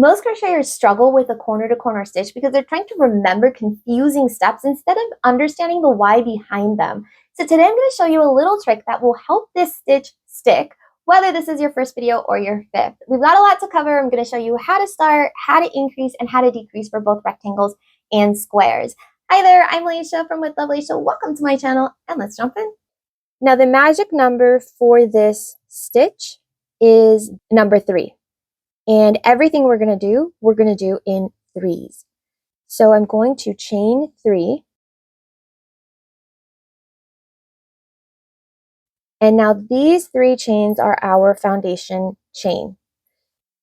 Most crocheters struggle with a corner to corner stitch because they're trying to remember confusing steps instead of understanding the why behind them. So today I'm going to show you a little trick that will help this stitch stick, whether this is your first video or your fifth. We've got a lot to cover. I'm going to show you how to start, how to increase, and how to decrease for both rectangles and squares. Hi there, I'm Laisha from With Love Laisha. Welcome to my channel, and let's jump in. Now the magic number for this stitch is number 3. And everything we're going to do in threes. So I'm going to chain 3. And now these 3 chains are our foundation chain.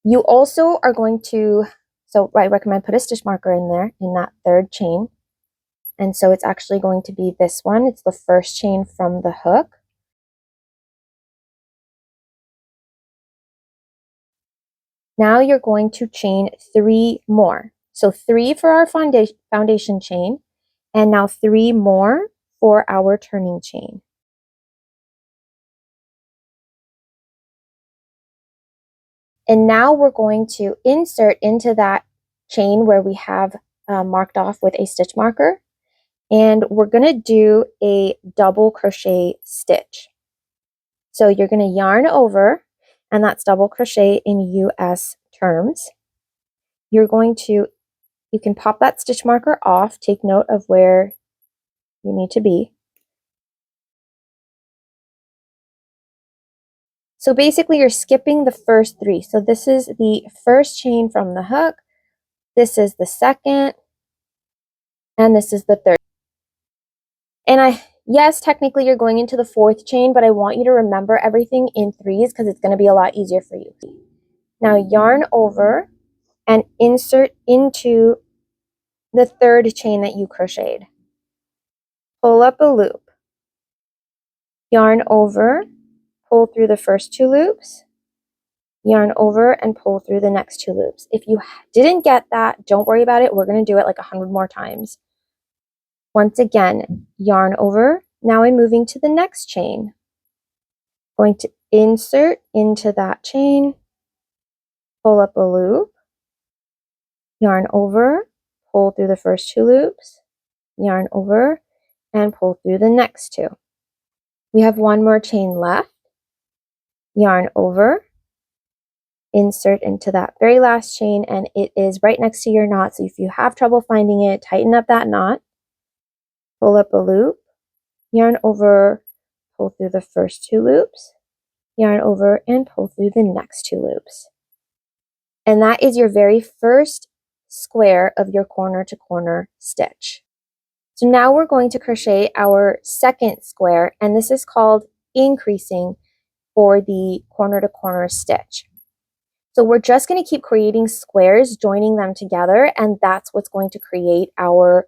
You also are going to, so I recommend put a stitch marker in there in that 3rd chain. And so it's actually going to be this one. It's the first chain from the hook. Now you're going to chain 3 more. So 3 for our foundation chain, and now 3 more for our turning chain. And now we're going to insert into that chain where we have marked off with a stitch marker, and we're going to do a double crochet stitch. So you're going to yarn over, and that's double crochet in US terms. You're going to, you can pop that stitch marker off, take note of where you need to be. So basically you're skipping the first 3. So this is the first chain from the hook, this is the second, and this is the 3rd. And yes, technically you're going into the 4th chain, but I want you to remember everything in 3s because it's going to be a lot easier for you. Now yarn over and insert into the 3rd chain that you crocheted. Pull up a loop. Yarn over, pull through the first 2 loops. Yarn over and pull through the next 2 loops. If you didn't get that, don't worry about it. We're going to do it like 100 more times. Once again, yarn over. Now I'm moving to the next chain. Going to insert into that chain, pull up a loop, yarn over, pull through the first 2 loops, yarn over, and pull through the next 2. We have 1 more chain left. Yarn over, insert into that very last chain, and it is right next to your knot. So if you have trouble finding it, tighten up that knot. Pull up a loop, yarn over, pull through the first 2 loops, yarn over, and pull through the next 2 loops. And that is your very first square of your corner to corner stitch. So now we're going to crochet our 2nd square, and this is called increasing for the corner to corner stitch. So we're just going to keep creating squares, joining them together, and that's what's going to create our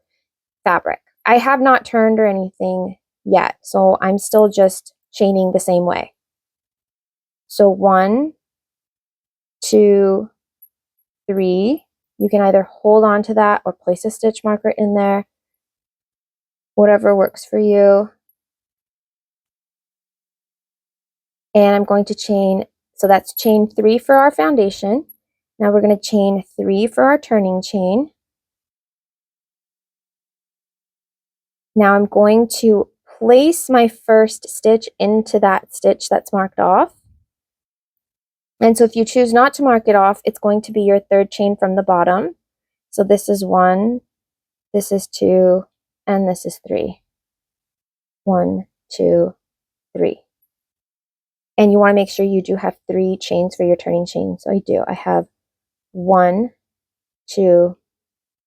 fabric. I have not turned or anything yet, so I'm still just chaining the same way. So 1, 2, 3. You can either hold on to that or place a stitch marker in there, whatever works for you. And I'm going to chain, so that's chain 3 for our foundation. Now we're going to chain 3 for our turning chain. Now I'm going to place my first stitch into that stitch that's marked off. And so if you choose not to mark it off, it's going to be your 3rd chain from the bottom. So this is 1, this is 2, and this is 3. 1, 2, 3. And you want to make sure you do have 3 chains for your turning chain. So I do. I have 1, 2,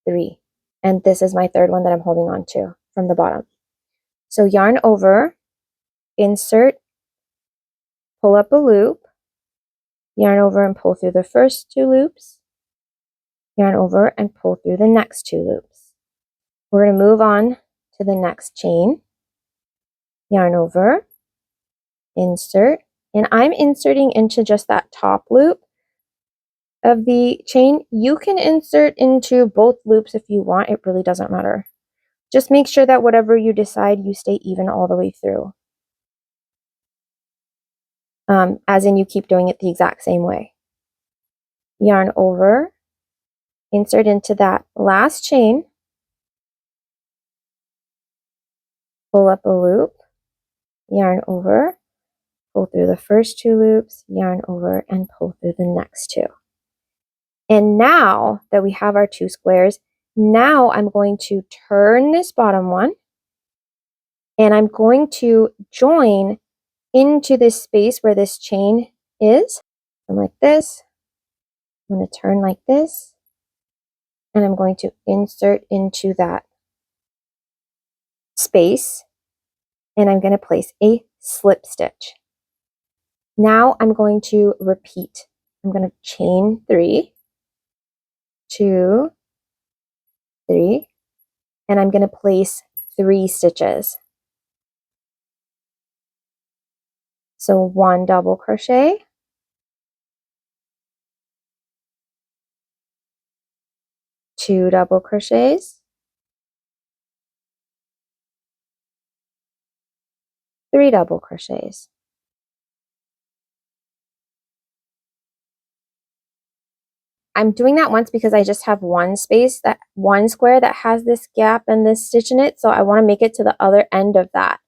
3. And this is my 3rd one that I'm holding on to from the bottom. So yarn over, insert, pull up a loop, yarn over and pull through the first 2 loops, yarn over and pull through the next 2 loops. We're going to move on to the next chain, yarn over, insert, and I'm inserting into just that top loop of the chain. You can insert into both loops if you want. It really doesn't matter. Just make sure that whatever you decide, you stay even all the way through. As in you keep doing it the exact same way. Yarn over, insert into that last chain, pull up a loop, yarn over, pull through the first 2 loops, yarn over, and pull through the next 2. And now that we have our 2 squares, now I'm going to turn this bottom one, and I'm going to join into this space where this chain is. And like this, I'm going to turn like this, and I'm going to insert into that space, and I'm going to place a slip stitch. Now I'm going to repeat. I'm going to chain 3, 2, 3, and I'm going to place 3 stitches. So 1 double crochet, 2 double crochets, 3 double crochets. I'm doing that once because I just have one square that has this gap and this stitch in it, so I want to make it to the other end of that.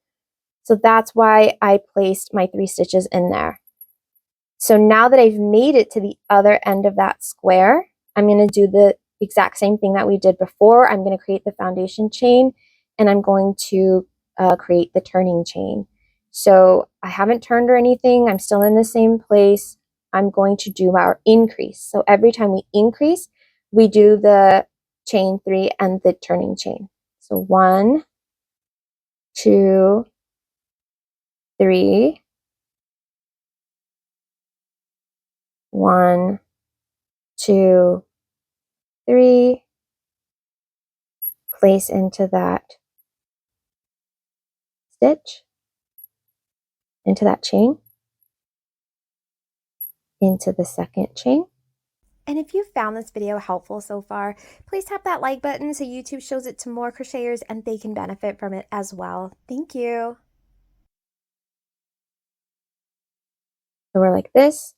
So that's why I placed my 3 stitches in there. So now that I've made it to the other end of that square, I'm going to do the exact same thing that we did before. I'm going to create the foundation chain, and I'm going to create the turning chain. So I haven't turned or anything. I'm still in the same place. I'm going to do our increase. So every time we increase, we do the chain 3 and the turning chain. So 1, 2, 3, 1, 2, 3, place into that stitch, into that chain, into the second chain. And if you found this video helpful so far, please tap that like button so YouTube shows it to more crocheters and they can benefit from it as well. Thank you. So we're like this.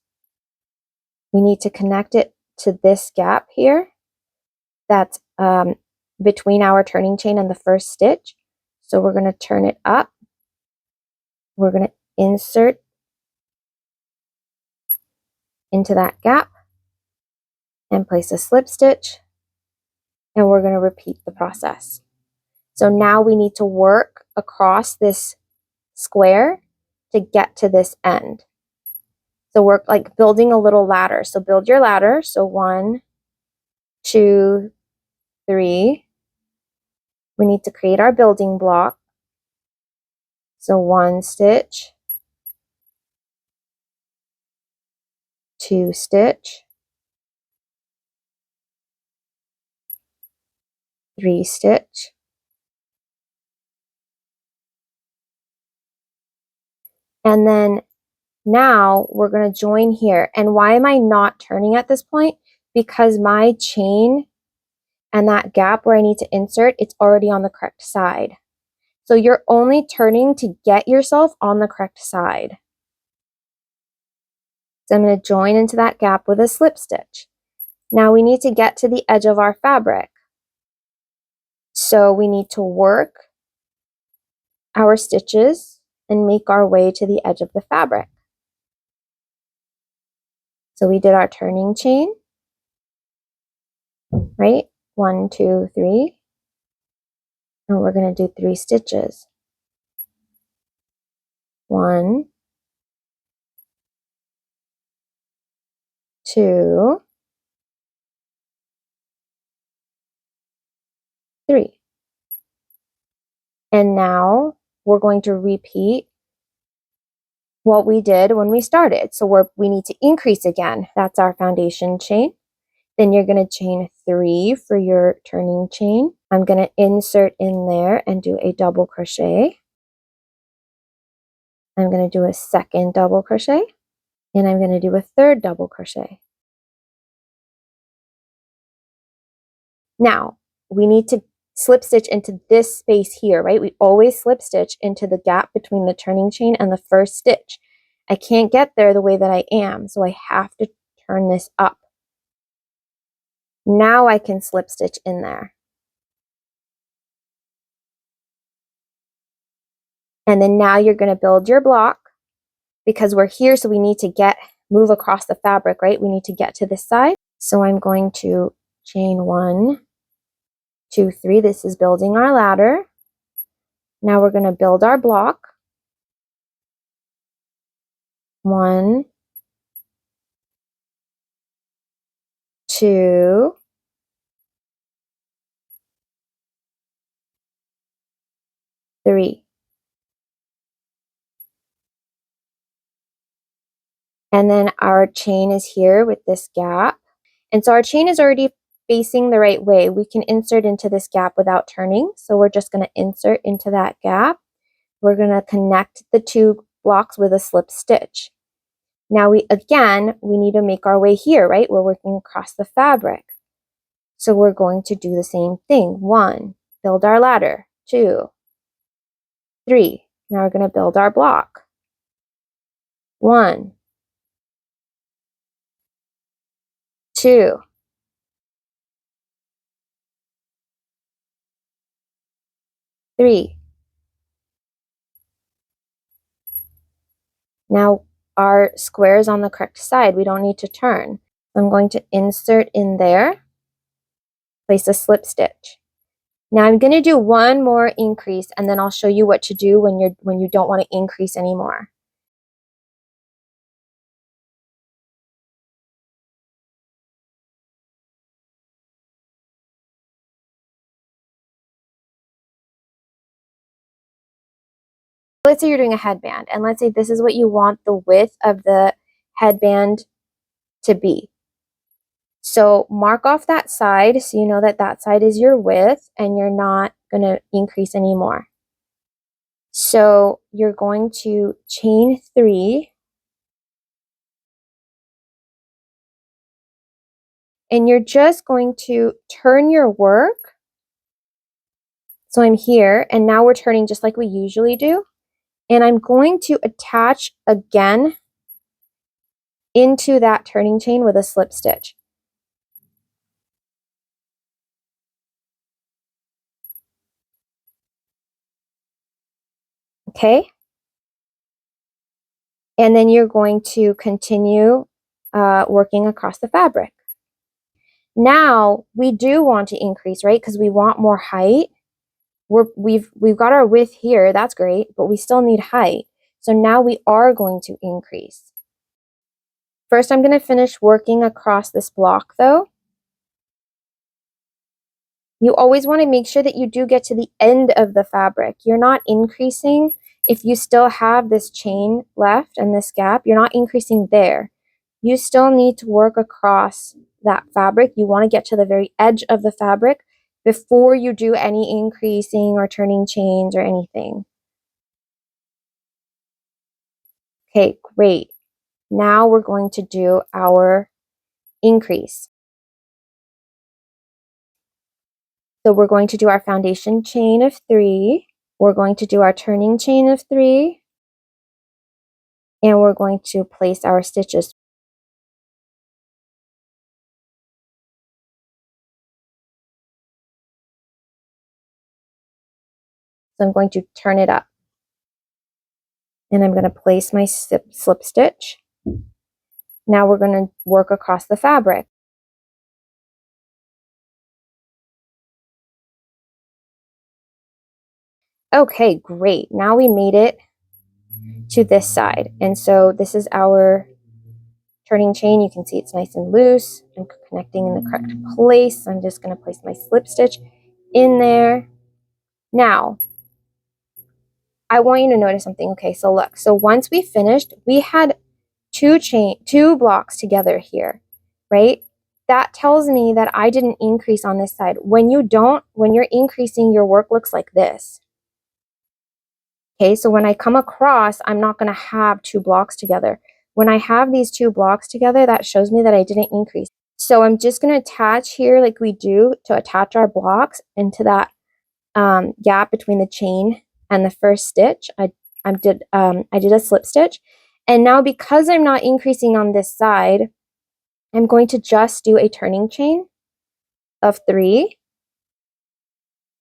We need to connect it to this gap here that's between our turning chain and the first stitch. So we're going to turn it up. We're going to insert into that gap and place a slip stitch, and we're going to repeat the process. So now we need to work across this square to get to this end. So we're like building a little ladder. So build your ladder. So 1, 2, 3. We need to create our building block. So 1 stitch, 2 stitch, 3 stitch, and then now we're going to join here. And why am I not turning at this point? Because my chain and that gap where I need to insert, it's already on the correct side. So you're only turning to get yourself on the correct side. So I'm going to join into that gap with a slip stitch. Now we need to get to the edge of our fabric. So we need to work our stitches and make our way to the edge of the fabric. So we did our turning chain, right? 1, 2, 3. And we're going to do 3 stitches. 1, 2, 3. And now we're going to repeat what we did when we started. So we need to increase again. That's our foundation chain. Then you're going to chain 3 for your turning chain. I'm going to insert in there and do a double crochet. I'm going to do a second double crochet, and I'm going to do a third double crochet. Now, we need to slip stitch into this space here, right? We always slip stitch into the gap between the turning chain and the first stitch. I can't get there the way that I am, so I have to turn this up. Now I can slip stitch in there. And then now you're going to build your block because we're here, so we need to move across the fabric, right? We need to get to this side. So I'm going to chain 1, 2, 3. This is building our ladder. Now we're going to build our block. 1, 2, 3. And then our chain is here with this gap. And so our chain is already facing the right way. We can insert into this gap without turning. So we're just going to insert into that gap. We're going to connect the 2 blocks with a slip stitch. Now we need to make our way here, right? We're working across the fabric. So we're going to do the same thing. 1, build our ladder. 2, 3. Now we're going to build our block. 1, 2, 3. Now our square is on the correct side. We don't need to turn. I'm going to insert in there, place a slip stitch. Now I'm going to do one more increase, and then I'll show you what to do when you don't want to increase anymore. Let's say you're doing a headband, and let's say this is what you want the width of the headband to be. So mark off that side so you know that that side is your width and you're not going to increase anymore. So you're going to chain 3, and you're just going to turn your work. So I'm here, and now we're turning just like we usually do. And I'm going to attach again into that turning chain with a slip stitch. Okay? And then you're going to continue working across the fabric. Now we do want to increase, right? Because we want more height. We've got our width here, that's great, but we still need height. So now we are going to increase. First, I'm going to finish working across this block though. You always want to make sure that you do get to the end of the fabric. You're not increasing if you still have this chain left and this gap. You're not increasing there. You still need to work across that fabric. You want to get to the very edge of the fabric before you do any increasing or turning chains or anything. Okay, great. Now we're going to do our increase. So we're going to do our foundation chain of 3. We're going to do our turning chain of 3. And we're going to place our stitches. So I'm going to turn it up. And I'm going to place my slip stitch. Now we're going to work across the fabric. Okay, great. Now we made it to this side. And so this is our turning chain. You can see it's nice and loose. I'm connecting in the correct place. I'm just going to place my slip stitch in there. Now, I want you to notice something. Okay, so look. So once we finished, we had two blocks together here, right? That tells me that I didn't increase on this side. When you're increasing, your work looks like this. Okay, so when I come across, I'm not going to have 2 blocks together. When I have these 2 blocks together, that shows me that I didn't increase. So I'm just going to attach here like we do to attach our blocks into that gap between the chain and the first stitch. I did a slip stitch. And now because I'm not increasing on this side, I'm going to just do a turning chain. of 3.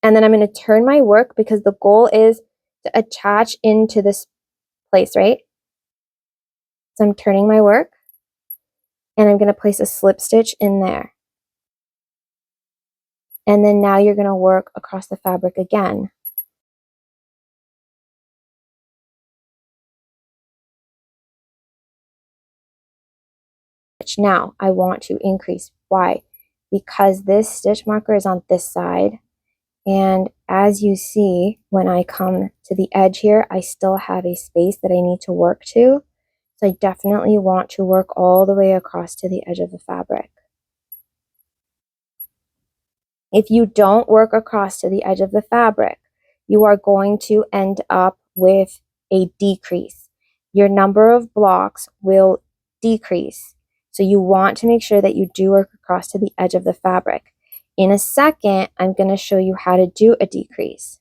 And then I'm going to turn my work because the goal is to attach into this place, right? So I'm turning my work and I'm going to place a slip stitch in there. And then now you're going to work across the fabric again. Now I want to increase. Why? Because this stitch marker is on this side. And as you see, when I come to the edge here, I still have a space that I need to work to. So I definitely want to work all the way across to the edge of the fabric. If you don't work across to the edge of the fabric, you are going to end up with a decrease. Your number of blocks will decrease. So you want to make sure that you do work across to the edge of the fabric. In a second, I'm going to show you how to do a decrease.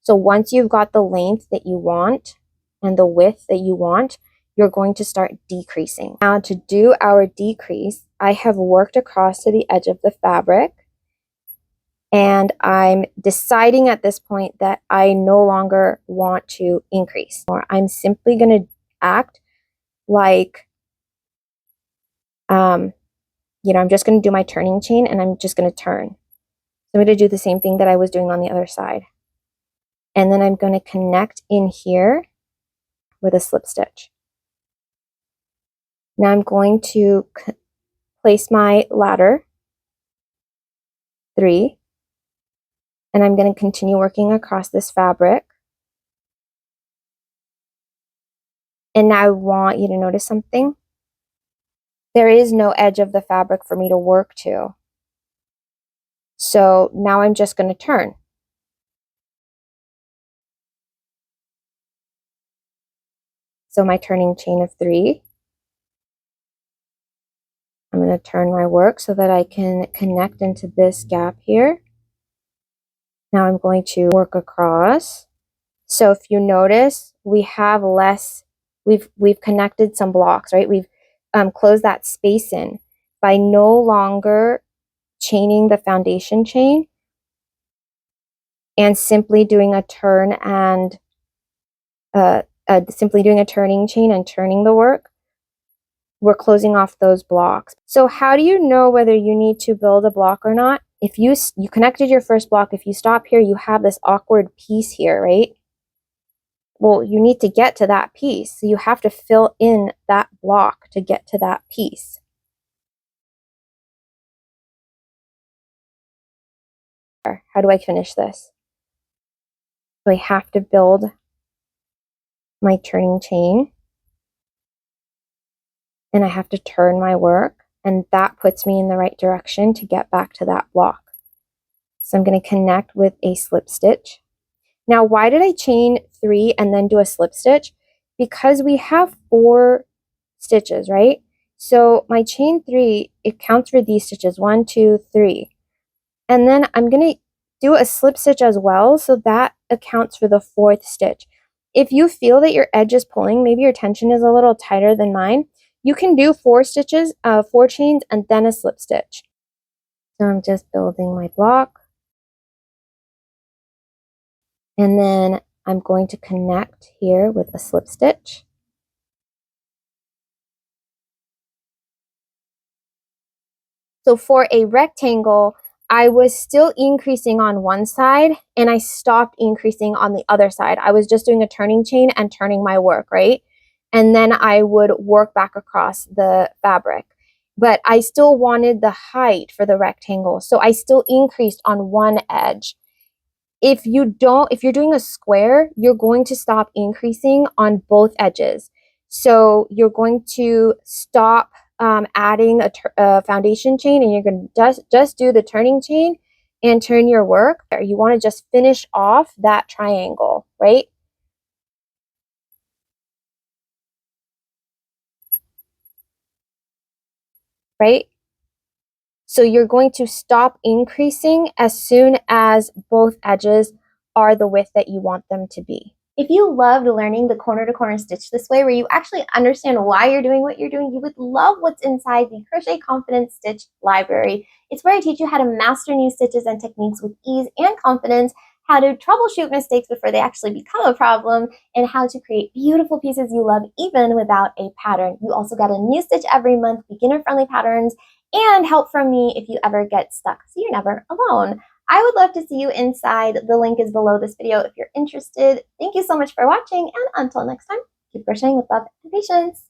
So once you've got the length that you want and the width that you want, you're going to start decreasing. Now to do our decrease, I have worked across to the edge of the fabric, and I'm deciding at this point that I no longer want to increase. Or I'm simply going to act like, I'm just going to do my turning chain and I'm just going to turn. So I'm going to do the same thing that I was doing on the other side. And then I'm going to connect in here with a slip stitch. Now I'm going to place my ladder 3, and I'm going to continue working across this fabric. And now I want you to notice something. There is no edge of the fabric for me to work to. So now I'm just going to turn. So my turning chain of 3. I'm going to turn my work so that I can connect into this gap here. Now I'm going to work across. So if you notice, we have less, we've connected some blocks, right? We've closed that space in by no longer chaining the foundation chain and simply doing a turn and simply doing a turning chain and turning the work. We're closing off those blocks. So how do you know whether you need to build a block or not? If you connected your first block, if you stop here, you have this awkward piece here, right? Well, you need to get to that piece. So you have to fill in that block to get to that piece. How do I finish this? So I have to build my turning chain. And I have to turn my work. And that puts me in the right direction to get back to that block. So I'm going to connect with a slip stitch. Now, why did I chain 3 and then do a slip stitch? Because we have 4 stitches, right? So my chain 3, it counts for these stitches, 1, 2, 3. And then I'm going to do a slip stitch as well, so that accounts for the 4th stitch. If you feel that your edge is pulling, maybe your tension is a little tighter than mine, you can do 4 stitches, 4 chains, and then a slip stitch. So I'm just building my block. And then I'm going to connect here with a slip stitch. So for a rectangle, I was still increasing on one side and I stopped increasing on the other side. I was just doing a turning chain and turning my work, right? And then I would work back across the fabric. But I still wanted the height for the rectangle. So I still increased on one edge. If you're doing a square, you're going to stop increasing on both edges. So you're going to stop adding a foundation chain, and you're going to just do the turning chain and turn your work. You want to just finish off that triangle, right? Right? So you're going to stop increasing as soon as both edges are the width that you want them to be. If you loved learning the corner to corner stitch this way, where you actually understand why you're doing what you're doing, you would love what's inside the Crochet Confidence Stitch library. It's where I teach you how to master new stitches and techniques with ease and confidence, how to troubleshoot mistakes before they actually become a problem, and how to create beautiful pieces you love even without a pattern. You also get a new stitch every month, beginner-friendly patterns, and help from me if you ever get stuck, so you're never alone. I would love to see you inside. The link is below this video if you're interested. Thank you so much for watching, and until next time, keep crocheting with love and patience.